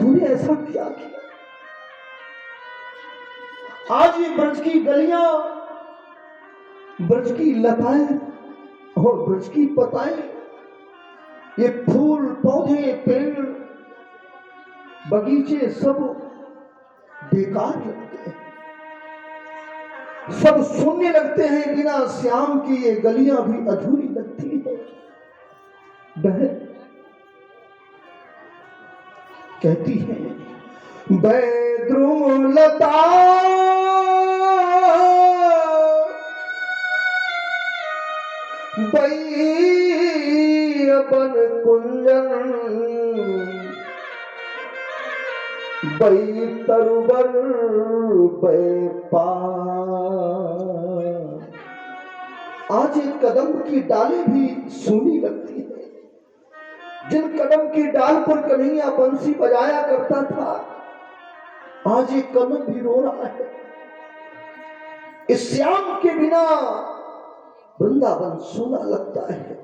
तूने ऐसा क्या किया? आज ये ब्रज की गलियां, ब्रज की लताएं और ब्रज की पताएं, ये फूल पौधे पेड़ बगीचे सब बेकार लगते हैं, सब शून्य लगते हैं। बिना श्याम की ये गलियां भी अधूरी लगती है। बहन कहती है, बैद्रुम लता बन कुंजन बई तरुबर आज एक कदम की डालें भी सूनी लगती है। जिन कदम की डाल पर कन्हैया बंसी बजाया करता था, आज एक कदम भी रो रहा है। इस श्याम के बिना वृंदावन सूना लगता है।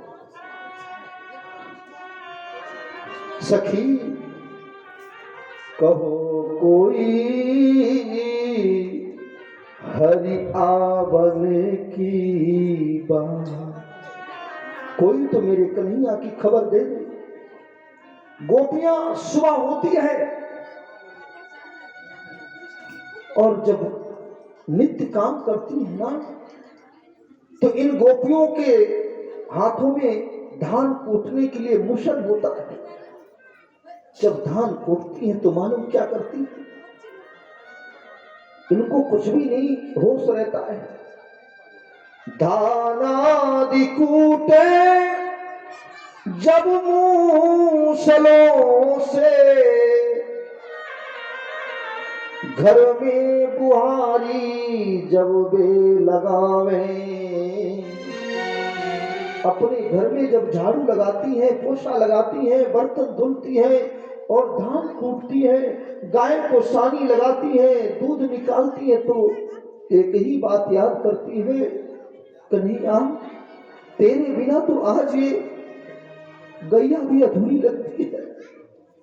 सखी कहो कोई हरि आवन की बात, कोई तो मेरे कन्हैया की खबर दे दे। गोपियां सुबह होती है और जब नित्य काम करती है ना, तो इन गोपियों के हाथों में धान कूटने के लिए मुशन होता है। जब धान कूटती हैं तो मालूम क्या करती है, इनको कुछ भी नहीं होश रहता है। धानादि कूटे जब मूसलों से, घर में बुहारी जब वे लगावे, अपने घर में जब झाड़ू लगाती है, पोछा लगाती है, बर्तन धुलती है और धान कूटती है, गाय को सानी लगाती है, दूध निकालती है, तो एक ही बात याद करती है, कन्हैया तेरे बिना तो आज ये गैया भी अधूरी लगती है।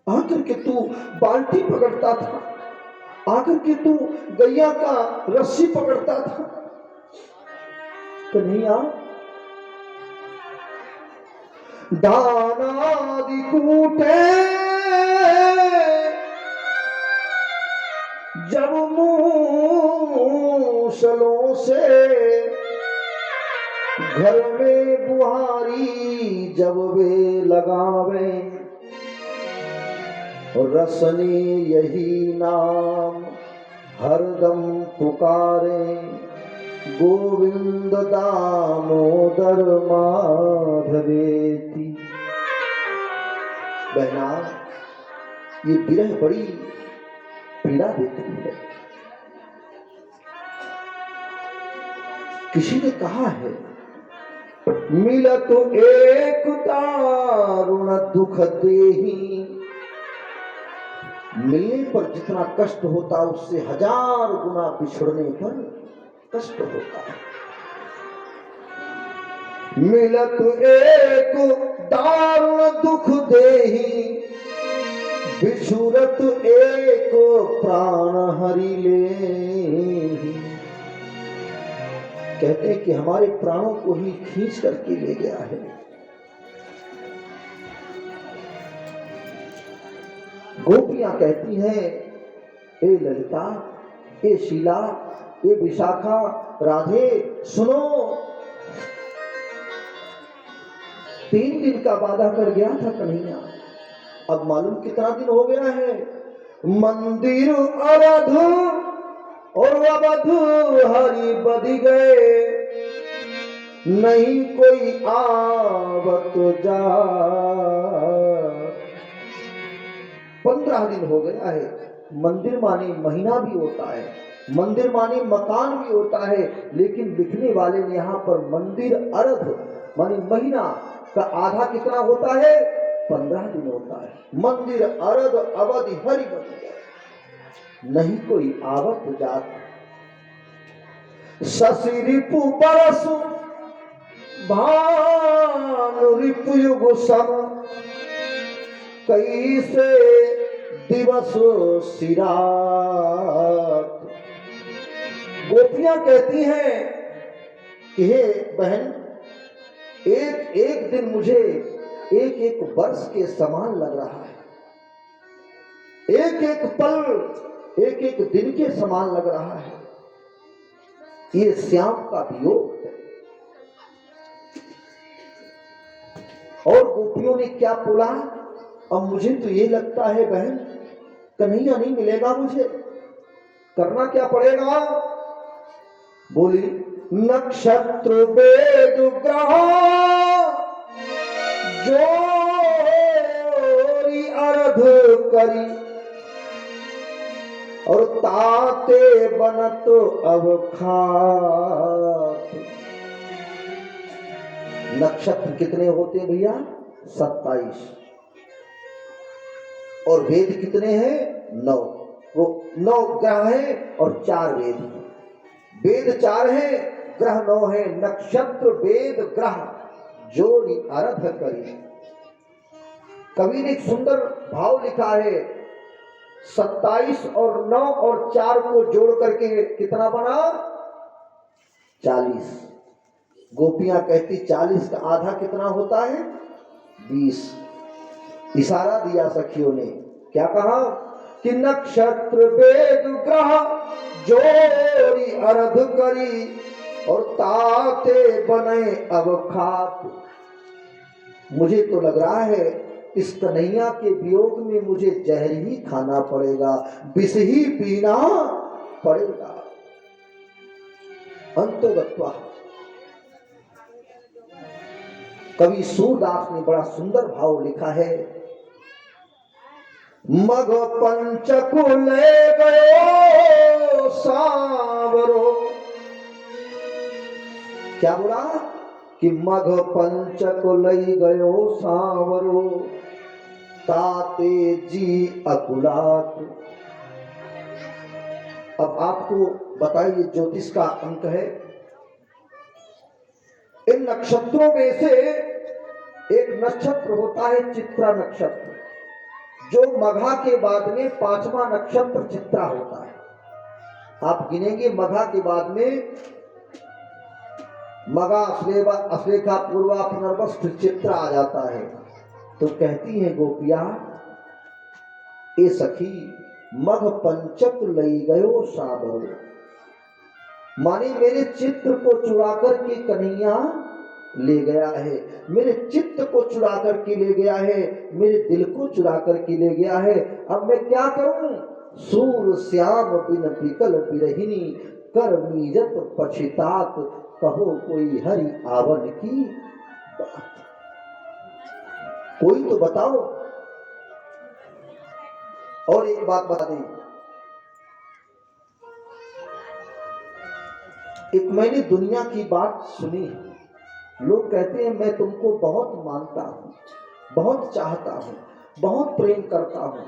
आकर के तू बाल्टी पकड़ता था, आकर के तू गैया का रस्सी पकड़ता था। कन्हैया दानादि कूटे जब मूसलों से, घर में बुहारी जब वे लगावे, रसने यही नाम हरदम पुकारे, गोविंद दामोदर माधवेति। बहना ये विरह बड़ी पीड़ा देती है। किसी ने कहा है, मिलत एक दारुण दुख देही, मिलने पर जितना कष्ट होता उससे 1000 गुना बिछड़ने पर कष्ट होता है। मिलत एक दारुण दुख देही, बिछुरत एक प्राण हरि लेहि। कहते हैं कि हमारे प्राणों को ही खींच करके ले गया है। गोपियां कहती हैं, ए ललिता, ए शीला, ए विशाखा, राधे सुनो, 3 दिन का वादा कर गया था कन्हैया, अब मालूम कितना दिन हो गया है। मंदिर अवध और अवध हरि बध गए, नहीं कोई आवत जा। 15 दिन हो गया है। मंदिर माने महीना भी होता है, मंदिर माने मकान भी होता है, लेकिन लिखने वाले ने यहाँ पर मंदिर अर्ध माने महीना का आधा कितना होता है, 15 दिन होता है। मंदिर अर्ध अवधि हरि बध गए, नहीं कोई आवत जात। शशि रिपु बरस भानु रिपु युग सम, कैसे दिवस सिरात। गोपियां कहती हैं कि हे बहन, एक एक दिन मुझे एक एक वर्ष के समान लग रहा है, एक एक पल एक एक दिन के समान लग रहा है। ये श्याम का वियोग है। और गोपियों ने क्या बोला, अब मुझे तो ये लगता है बहन कन्हैया नहीं मिलेगा, मुझे करना क्या पड़ेगा। बोली नक्षत्र वेद ग्रह जोरी अर्ध करी, और ताते बनत अवखात। नक्षत्र कितने होते हैं भैया? 27। और वेद कितने हैं? 9। वो 9 ग्रह हैं और 4 वेद। वेद 4 हैं, ग्रह 9 हैं। नक्षत्र वेद ग्रह जोड़ी अर्ध करी। कवि ने एक सुंदर भाव लिखा है, 27 और 9 और 4 को जोड़ करके कितना बना? 40। गोपियां कहती 40 का आधा कितना होता है? 20। इशारा दिया सखियों ने, क्या कहा कि नक्षत्र वेद ग्रह जोड़ी अर्ध करी, और ताते बने अवखात। मुझे तो लग रहा है इस कन्हैया के वियोग में मुझे जहर ही खाना पड़ेगा, विष ही पीना पड़ेगा। अंतोगत्वा कवि सूरदास ने बड़ा सुंदर भाव लिखा है, मग पंचक ले गयो सांवरो। क्या बोला कि मग पंचक लई गयो सांवरो, ताते जी अकुलात। अब आपको बताइए, ज्योतिष का अंक है, इन नक्षत्रों में से एक नक्षत्र होता है चित्रा नक्षत्र, जो मघा के बाद में 5वां नक्षत्र चित्रा होता है। आप गिनेंगे, मघा के बाद में मगा, अश्लेखा, पूर्वा, पुनर्वस, फिर चित्रा आ जाता है। तो कहती है गोपिया, ए सखी मघ पंचक लई गयो साबरो। माने मेरे चित्र को चुरा करके कन्हैया ले गया है, मेरे चित्त को चुरा करके ले गया है, मेरे दिल को चुरा करके ले गया है। अब मैं क्या करूं? सूर श्याम बिन विकल बिरहिनी, कर मीजत पछितात, कहो कोई हरि आवन की बात। कोई तो बताओ। और एक बात बता दें, एक मैंने दुनिया की बात सुनी है। लोग कहते हैं मैं तुमको बहुत मानता हूं, बहुत चाहता हूं, बहुत प्रेम करता हूं,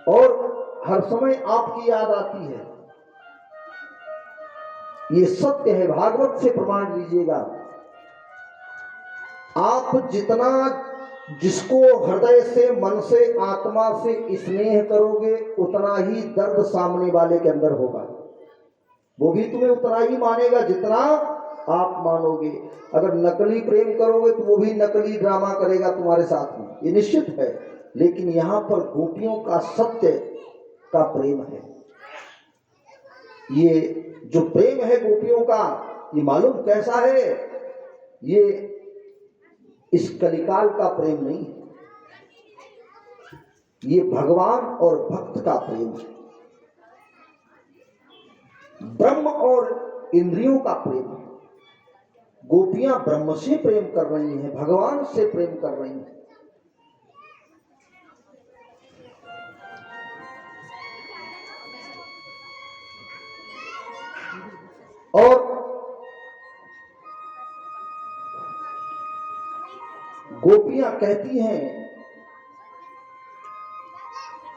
और हर समय आपकी याद आती है। ये सत्य है, भागवत से प्रमाण लीजिएगा। आप जितना जिसको हृदय से, मन से, आत्मा से स्नेह करोगे, उतना ही दर्द सामने वाले के अंदर होगा। वो भी तुम्हें उतना ही मानेगा जितना आप मानोगे। अगर नकली प्रेम करोगे तो वो भी नकली ड्रामा करेगा तुम्हारे साथ में, ये निश्चित है। लेकिन यहां पर गोपियों का सत्य का प्रेम है। ये जो प्रेम है गोपियों का, ये मालूम कैसा है? ये इस कलिकाल का प्रेम नहीं है, ये भगवान और भक्त का प्रेम है, ब्रह्म और इंद्रियों का प्रेम है। गोपियां ब्रह्म से प्रेम कर रही हैं, भगवान से प्रेम कर रही हैं। और गोपियां कहती हैं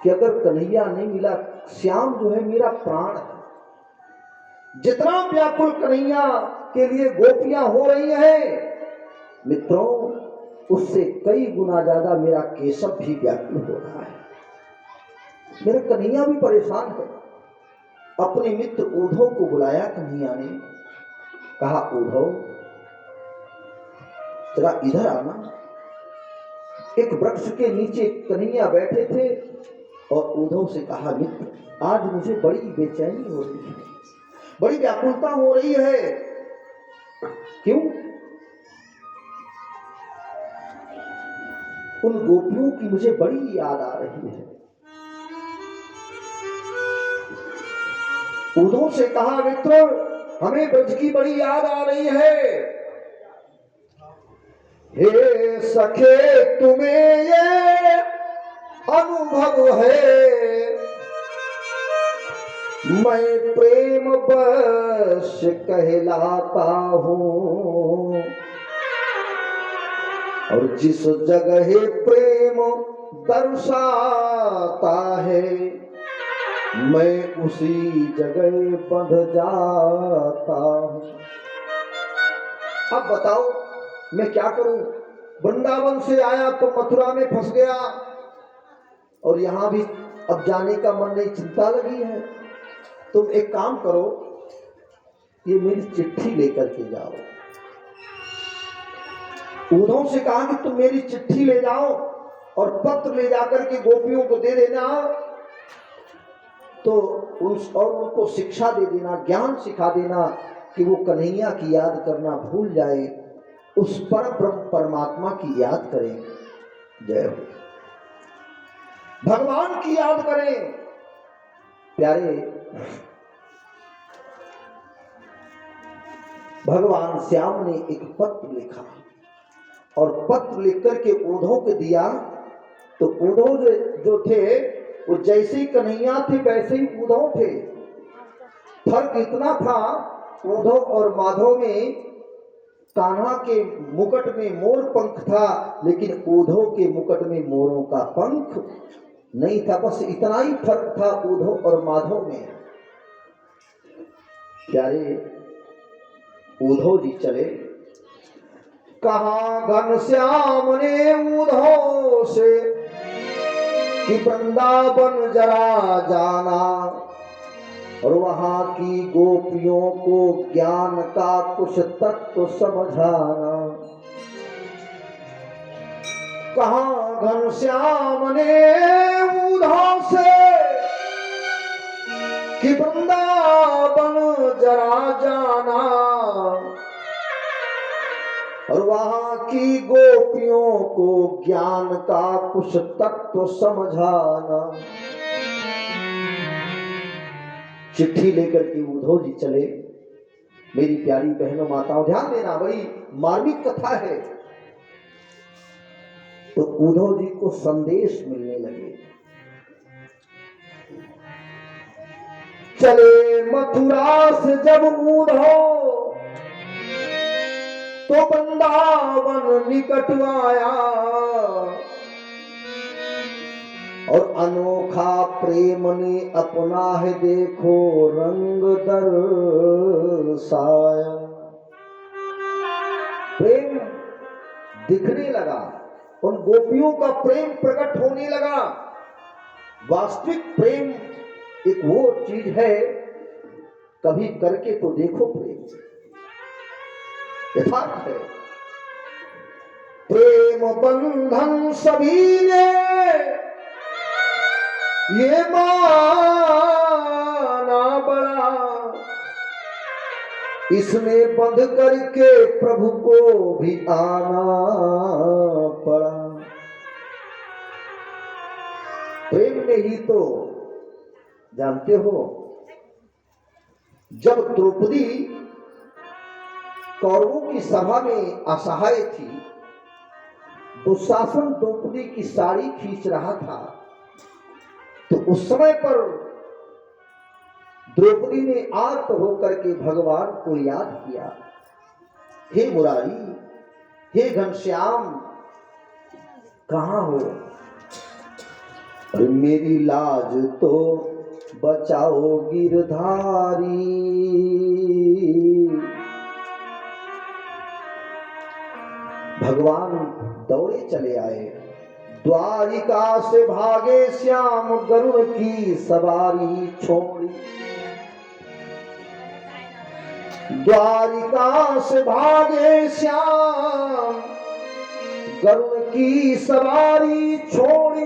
कि अगर कन्हैया नहीं मिला, श्याम जो है मेरा प्राण है। जितना व्याकुल कन्हैया के लिए गोपियां हो रही हैं मित्रों, उससे कई गुना ज्यादा मेरा केशव भी व्याकुल हो रहा है। मेरा कन्हैया भी परेशान है। अपने मित्र उद्धव को बुलाया कन्हैया ने, कहा उद्धव जरा इधर आना। एक वृक्ष के नीचे कन्हैया बैठे थे और उद्धव से कहा मित्र आज मुझे बड़ी बेचैनी हो रही है, बड़ी व्याकुलता हो रही है। क्यों? उन गोपियों की मुझे बड़ी याद आ रही है। उद्धव से कहा मित्र हमें ब्रज की बड़ी याद आ रही है। हे सखे तुम्हें ये अनुभव है, मैं प्रेम बश कहलाता हूँ, और जिस जगह प्रेम दर्शाता है मैं उसी जगह बंध जाता हूँ। अब बताओ मैं क्या करूं? वृंदावन से आया तो मथुरा में फंस गया और यहां भी अब जाने का मन नहीं, चिंता लगी है। तुम एक काम करो, ये मेरी चिट्ठी लेकर के जाओ। उद्धव से कहा कि तुम मेरी चिट्ठी ले जाओ और पत्र ले जाकर के गोपियों को दे देना, तो और उनको शिक्षा दे देना, ज्ञान सिखा देना कि वो कन्हैया की याद करना भूल जाए, उस पर ब्रह्म परमात्मा की याद करें। जय हो, भगवान की याद करें। प्यारे भगवान श्याम ने एक पत्र लिखा और पत्र लिख करके उद्धव को दिया। तो उद्धव जो थे वो जैसे ही कन्हैया थे वैसे ही उद्धव थे। फर्क इतना था उद्धव और माधव में, कान्हा के मुकुट में मोर पंख था लेकिन उद्धव के मुकुट में मोरों का पंख नहीं था। बस इतना ही फर्क था उद्धव और माधव में। प्यारे उद्धव जी चले, कहा घनश्याम ने उद्धव से कि वृंदावन जरा जाना और वहां की गोपियों को ज्ञान का कुछ तत्व समझाना। कहा घनश्याम ने उद्धव से कि वृंदावन जरा जाना और वहां की गोपियों को ज्ञान का कुछ तत्व समझाना। चिट्ठी लेकर के उद्धव जी चले। मेरी प्यारी बहनों माताओं ध्यान देना, बड़ी मार्मिक कथा है। तो उद्धव जी को संदेश मिलने लगे। चले मथुरा से जब उद्धव तो वृंदावन निकट आया और अनोखा प्रेम ने अपना है देखो रंग दर्शाया। प्रेम दिखने लगा, उन गोपियों का प्रेम प्रकट होने लगा। वास्तविक प्रेम एक वो चीज है, कभी करके तो देखो प्रेम यथार्थ है। प्रेम बंधन सभी ने ये माना बड़ा, इसमें बंध करके प्रभु को भी आना पड़ा। प्रेम में ही तो जानते हो, जब द्रौपदी कौरवों की सभा में असहाय थी, दुशासन द्रौपदी की साड़ी खींच रहा था, तो उस समय पर द्रौपदी ने आर्त होकर के भगवान को याद किया, हे मुरारी, हे घनश्याम, कहाँ हो? अरे मेरी लाज तो बचाओ गिरधारी। भगवान दौड़े चले आए, द्वारिका से भागे श्याम गरुड़ की सवारी छोड़ी। द्वारिका से भागे श्याम गरुड़ की सवारी छोड़ी।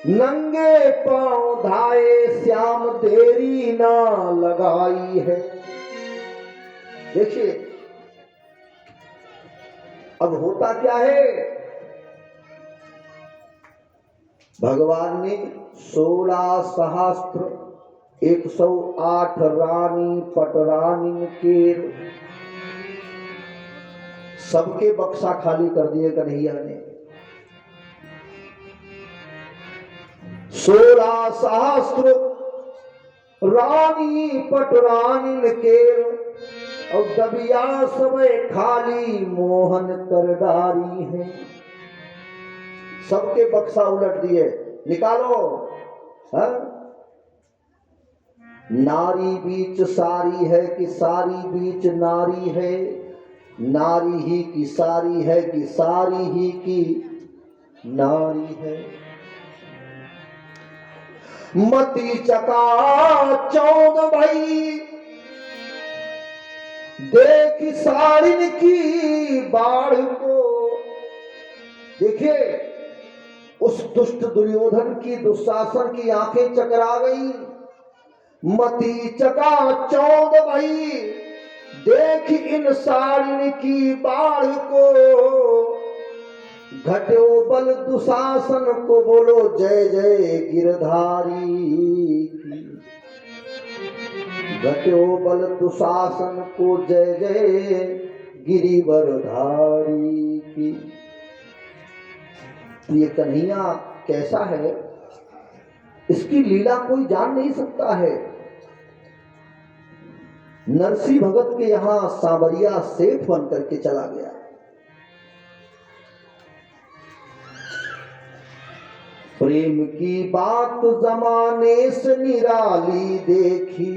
नंगे पांव धाए श्याम देरी ना लगाई है। देखिए अब होता क्या है, भगवान ने 16 सहस्त्र 108 रानी पटरानी के सबके बक्सा खाली कर दिए कन्हैया ने। 16 सहस्त्र रानी पटरानी के और दबिया समय खाली मोहन कर डारी है। सबके बक्सा उलट दिए, निकालो। हा? नारी बीच सारी है कि सारी बीच नारी है, नारी ही की सारी है कि सारी ही की नारी है। मती चका चौद भई देख सारिन की बाढ़ को। देखिए उस दुष्ट दुर्योधन की, दुशासन की आंखें चकरा गई। मती चका चौद भई देख इन सारिन की बाढ़ को। घटो बल दुशासन को बोलो जय जय गिरधारी की। घटो बल दुशासन को जय जय गिरिवरधारी की। ये कन्हैया कैसा है, इसकी लीला कोई जान नहीं सकता है। नरसिंह भगत के यहां सांवरिया सेठ बन करके चला गया। प्रेम की बात जमाने से निराली देखी,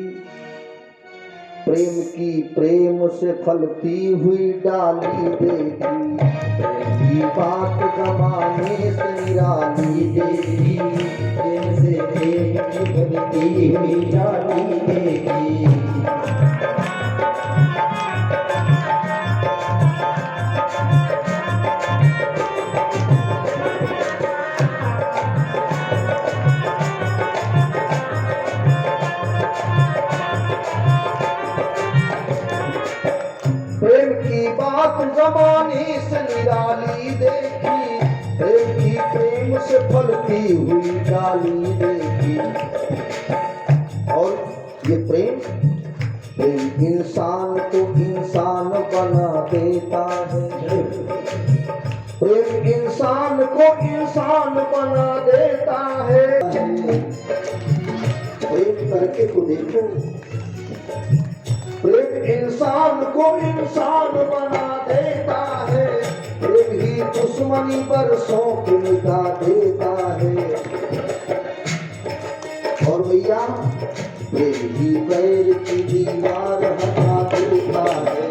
प्रेम की प्रेम से फलती हुई डाली देखी। प्रेम की बात जमाने से निराली देखी, प्रेम से प्रेम की फलती हुई डाली देखी। प्रेम की बात जमाने से निराली देखी, प्रेम की प्रेम से फलती हुई डाली देखी। और ये प्रेम, प्रेम इंसान को इंसान बना देता है। प्रेम इंसान को इंसान बना देता है। प्रेम करके तो देखो, प्रेम इंसान को इंसान बना देता है। प्रेम ही दुश्मनी बरसों की मिटा देता है। और भैया प्रेम ही पैर की दीवार हटा देता है।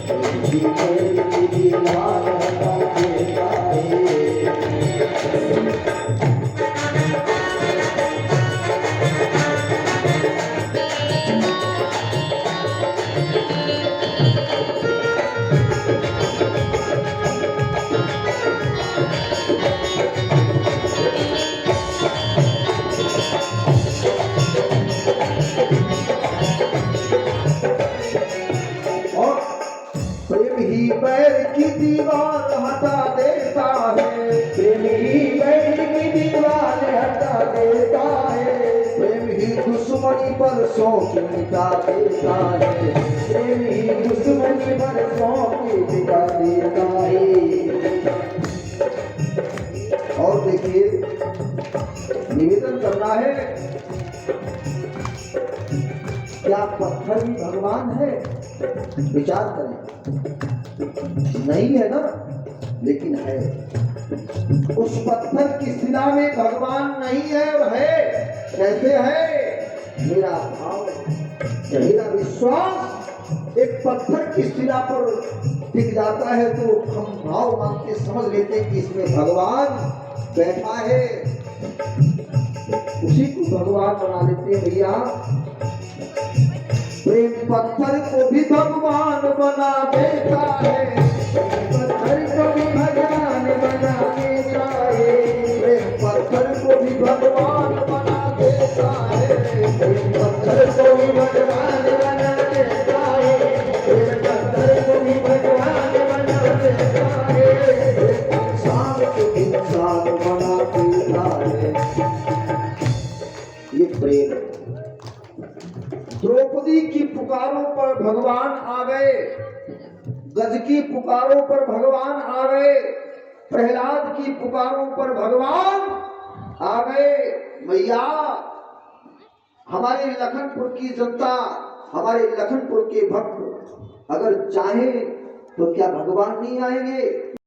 प्रेम ही पैर की दीवार हटा देता है। बैर की दीवार हटा देता है। प्रेम ही बैर की दीवार हटा देता है। प्रेम ही दुश्मनी बरसों की मिटा देता है। प्रेम ही दुश्मनी बरसों की मिटा देता है। और देखिए निवेदन करना है, क्या पत्थर भी भगवान है? विचार करें, नहीं है ना, लेकिन है। उस पत्थर की शिला में भगवान नहीं है और है। कैसे है? मेरा भाव, मेरा विश्वास एक पत्थर की शिला पर टिक जाता है तो हम भाव मान के समझ लेते हैं कि इसमें भगवान बैठा है, उसी को भगवान बना लेते हैं भैया। प्रेम पत्थर को भी भगवान बना देता है, पत्थर को भी भगवान बना देता है, प्रेम पत्थर को भी भगवान बना देता है, प्रेम पत्थर को भी भगवान बना देता है, प्रेम पत्थर को भी भगवान बना देता है, इंसान को इंसान बना देता है। ये प्रेम। द्रौपदी की पुकारों पर भगवान आ गए, गज की पुकारों पर भगवान आ गए, प्रहलाद की पुकारों पर भगवान आ गए। मैया, हमारे लखनपुर की जनता, हमारे लखनपुर के भक्त अगर चाहे तो क्या भगवान नहीं आएंगे?